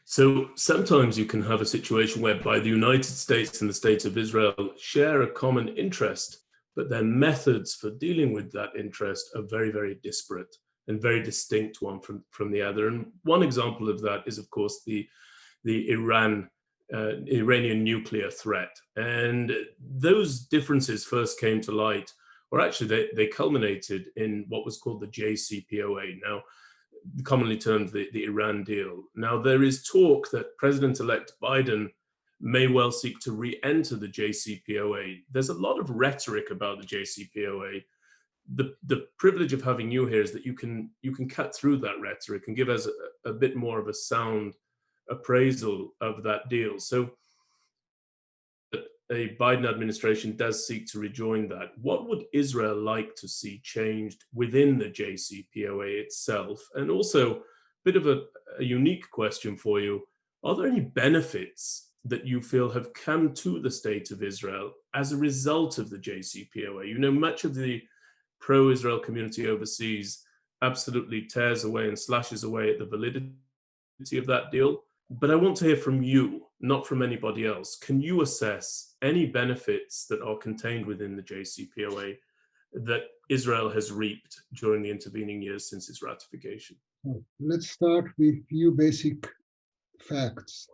So sometimes you can have a situation whereby the United States and the State of Israel share a common interest, but their methods for dealing with that interest are very, very disparate and very distinct one from the other. And one example of that is, of course, the Iranian nuclear threat. And those differences first came to light, or actually they culminated in what was called the JCPOA. Now, commonly termed the Iran deal. Now, there is talk that President-elect Biden may well seek to re-enter the JCPOA. There's a lot of rhetoric about the JCPOA. The privilege of having you here is that you can cut through that rhetoric and give us a bit more of a sound appraisal of that deal. So a Biden administration does seek to rejoin that. What would Israel like to see changed within the JCPOA itself? And also, a bit of a unique question for you. Are there any benefits that you feel have come to the state of Israel as a result of the JCPOA? You know, much of the pro-Israel community overseas absolutely tears away and slashes away at the validity of that deal. But I want to hear from you, not from anybody else. Can you assess any benefits that are contained within the JCPOA that Israel has reaped during the intervening years since its ratification? Let's start with a few basic facts.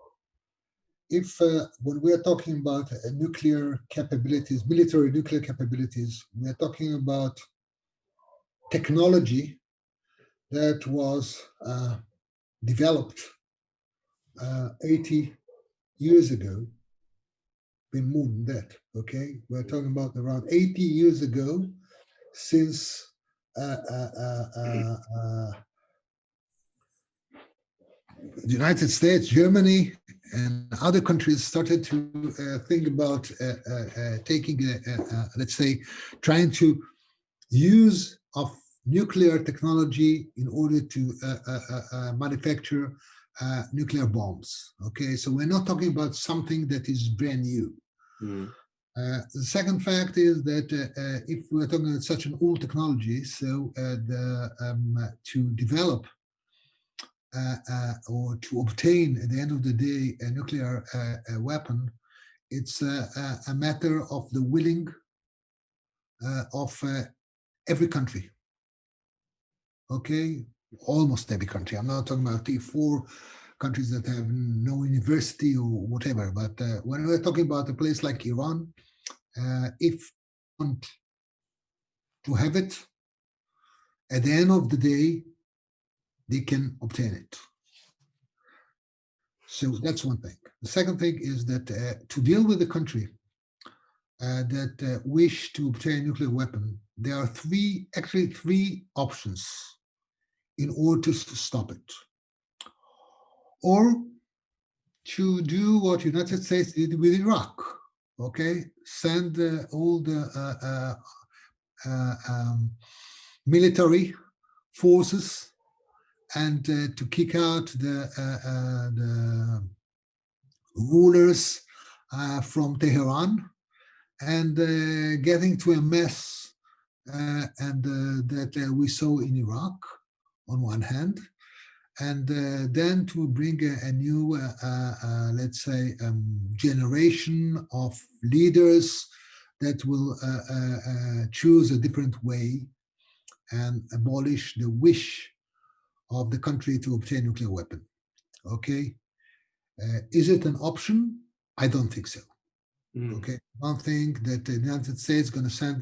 If when we are talking about nuclear capabilities, military nuclear capabilities, we are talking about technology that was developed 80 years ago, been more than that, okay? We're talking about around 80 years ago since the United States, Germany, and other countries started to think about taking, let's say, trying to use of nuclear technology in order to manufacture nuclear bombs. Okay, so we're not talking about something that is brand new. The second fact is that if we're talking about such an old technology, so to develop or to obtain at the end of the day a nuclear weapon, it's a matter of the willing of every country. Okay, almost every country. I'm not talking about the 4 countries that have no university or whatever, but when we're talking about a place like Iran, if you want to have it, at the end of the day, they can obtain it. So that's one thing. The second thing is that to deal with a country that wish to obtain a nuclear weapon, there are actually three options in order to stop it. Or to do what United States did with Iraq, okay? Send all the military forces and to kick out the rulers from Tehran and getting to a mess that we saw in Iraq on one hand, and then to bring a new, let's say, generation of leaders that will choose a different way and abolish the wish of the country to obtain a nuclear weapon. Okay, is it an option? I don't think so. Okay, I don't think that the United States is going to send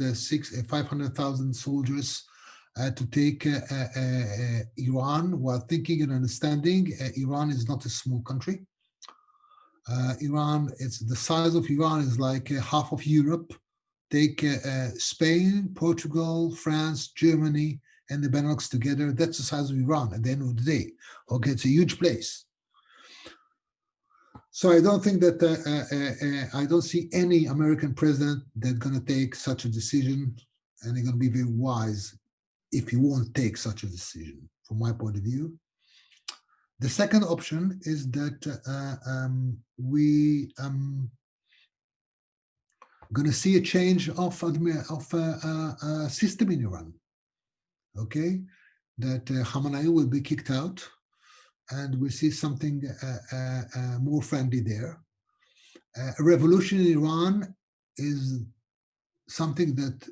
500,000 soldiers to take Iran, while thinking and understanding Iran is not a small country. Iran, it's the size of Iran is like half of Europe. Take Spain, Portugal, France, Germany, and the Benelux together. That's the size of Iran at the end of the day. Okay, it's a huge place. So I don't think that I don't see any American president that's going to take such a decision, and they're going to be very wise if he won't take such a decision, from my point of view. The second option is that we going to see a change of system in Iran. Okay, that Khamenei will be kicked out, and we'll see something more friendly there. A revolution in Iran is something that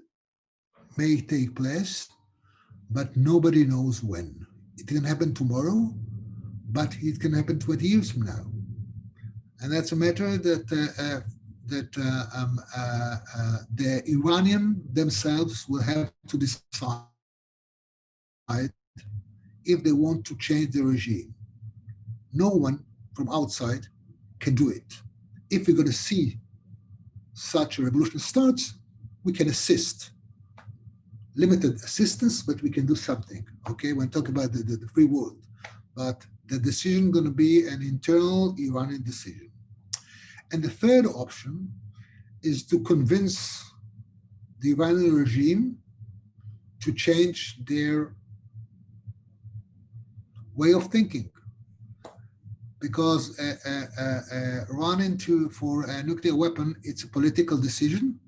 may take place, but nobody knows when. It can happen tomorrow, but it can happen 20 years from now. And that's a matter that the Iranian themselves will have to decide if they want to change the regime. No one from outside can do it. If we're going to see such a revolution starts, we can assist. Limited assistance, but we can do something. Okay, when talking about the free world, but the decision is going to be an internal Iranian decision. And the third option is to convince the Iranian regime to change their way of thinking, because running for a nuclear weapon, it's a political decision,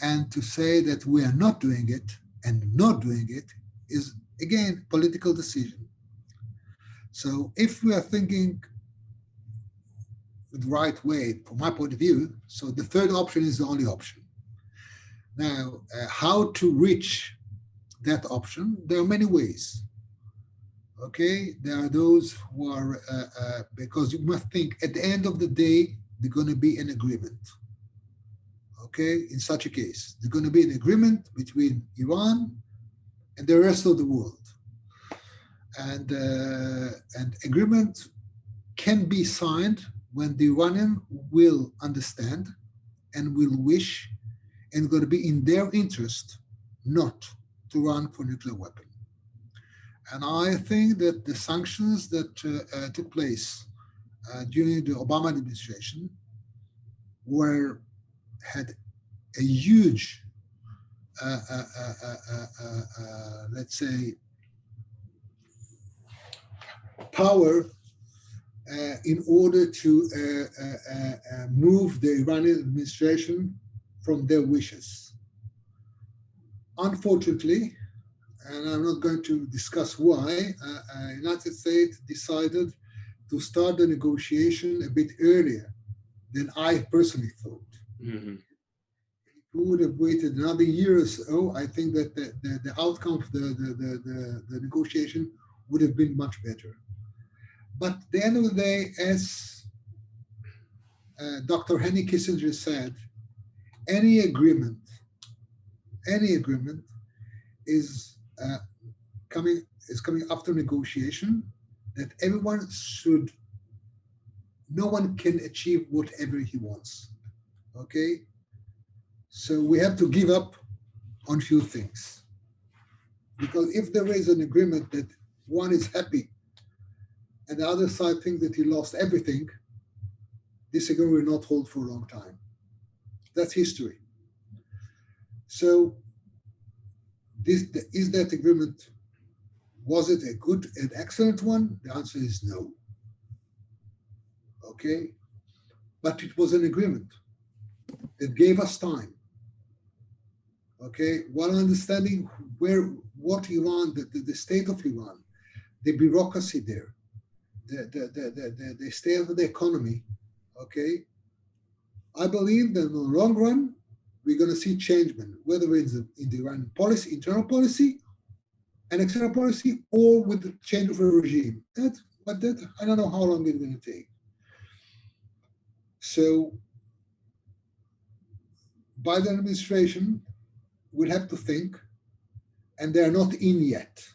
and to say that we are not doing it and not doing it is, again, political decision. So if we are thinking the right way, from my point of view, so the third option is the only option. Now, how to reach that option? There are many ways. Okay, there are those who are, because you must think at the end of the day, there's going to be an agreement. Okay, in such a case, there's going to be an agreement between Iran and the rest of the world. And agreement can be signed when the Iranian will understand and will wish, and going to be in their interest not to run for nuclear weapon. And I think that the sanctions that took place during the Obama administration had a huge, let's say, power in order to move the Iranian administration from their wishes. Unfortunately, and I'm not going to discuss why, the United States decided to start the negotiation a bit earlier than I personally thought. Mm-hmm. If we would have waited another year or so, I think that the outcome of the negotiation would have been much better. But at the end of the day, as Dr. Henry Kissinger said, any agreement is coming after negotiation, that no one can achieve whatever he wants. Okay? So we have to give up on few things. Because if there is an agreement that one is happy and the other side thinks that he lost everything, this agreement will not hold for a long time. That's history. So is that agreement, was it a good and excellent one? The answer is no. Okay? But it was an agreement. It gave us time. Okay? While understanding what Iran, the state of Iran, the bureaucracy there, the state of the economy, okay? I believe that in the long run, we're going to see changement, whether it's in the Iran policy, internal policy, and external policy, or with the change of a regime. But I don't know how long it's going to take. So, Biden administration will have to think, and they're not in yet.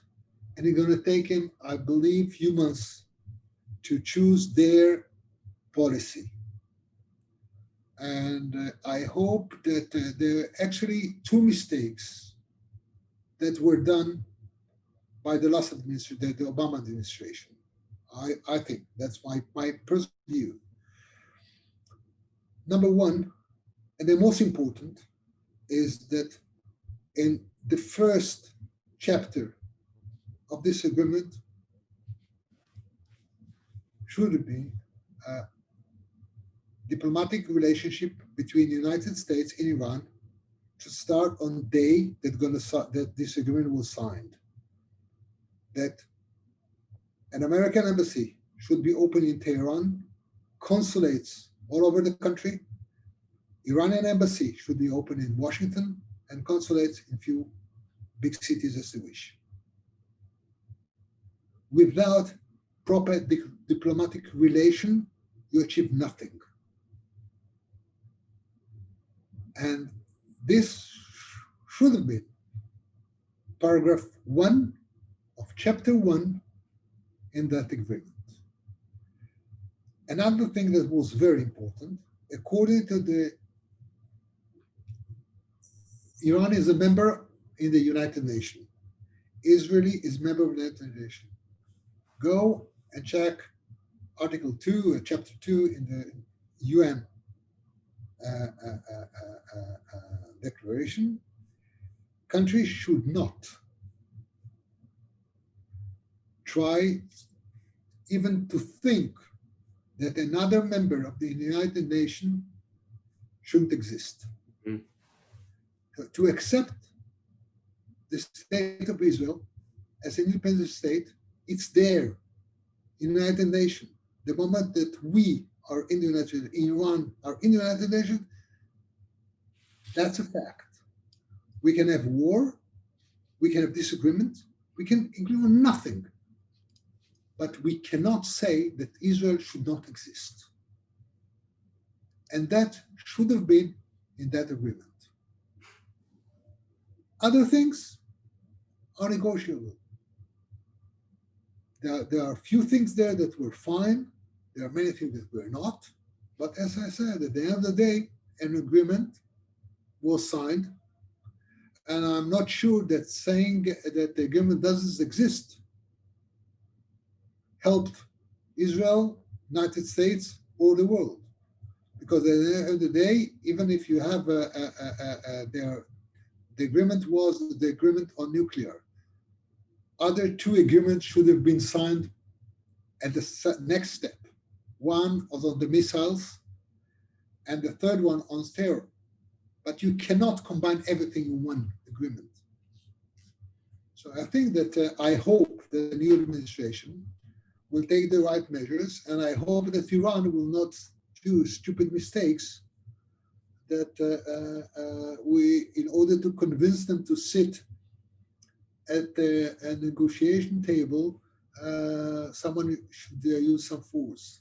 And it's going to take him, I believe, few months to choose their policy. And I hope that there are actually two mistakes that were done by the last administration, the Obama administration. I think that's my personal view. Number one, and the most important, is that in the first chapter of this agreement should be a diplomatic relationship between the United States and Iran to start on the day that this agreement was signed. That An American embassy should be open in Tehran, consulates all over the country. Iranian embassy should be open in Washington, and consulates in few big cities as they wish. Without proper diplomatic relation, you achieve nothing. And this should have been paragraph 1 of chapter 1 in that agreement. Another thing that was very important, according to the Iran is a member in the United Nations. Israel is member of the United Nations. Go and check Article 2, Chapter 2 in the UN declaration. Countries should not try even to think that another member of the United Nations shouldn't exist. Mm. To accept the state of Israel as an independent state, it's there in the United Nations. The moment that we are in the United Nations, Iran are in the United Nations, that's a fact. We can have war, we can have disagreement, we can agree on nothing, but we cannot say that Israel should not exist. And that should have been in that agreement. Other things are negotiable. There are a few things there that were fine. There are many things that were not. But as I said, at the end of the day, an agreement was signed. And I'm not sure that saying that the agreement doesn't exist helped Israel, United States, or the world. Because at the end of the day, even if you have the agreement was the agreement on nuclear. Other two agreements should have been signed at the next step. One was on the missiles, and the third one on terror. But you cannot combine everything in one agreement. So I think that I hope the new administration will take the right measures, and I hope that Iran will not do stupid mistakes that in order to convince them to sit at a negotiation table, someone should use some force.